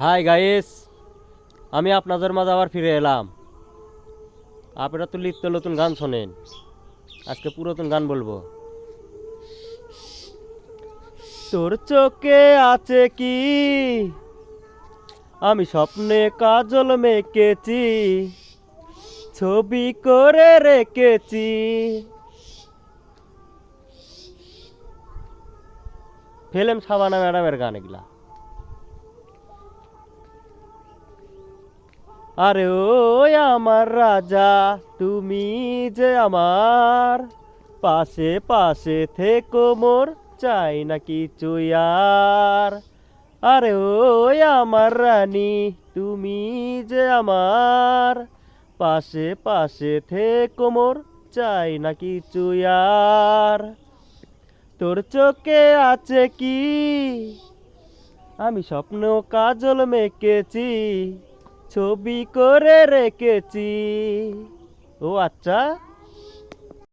Hi guys, আমি আপনাদের মাঝে আবার ফিরে এলাম। আপনারা তো নিত্য নতুন গান শোনেন, আজকে পুরাতন গান বলবো। তোর চোখে আছে কি, আমি স্বপ্নে কাজল মেকেছি, ছবি করে রেখেছি। ফিল্ম শাবানা ম্যাডামের গান এগুলা। আরে ও আমার রাজা, তুমি যে আমার পাশে পাশে থেকো মোর, চাই না কিছু আর। আরে ও আমার রানী, তুমি যে আমার পাশে পাশে থেকো মোর, চাই না কিছু আর। তোর চোখে আছে কি, আমি স্বপ্ন কাজল মেকেছি, ছবি করে রেখেছি। ও আচ্ছা।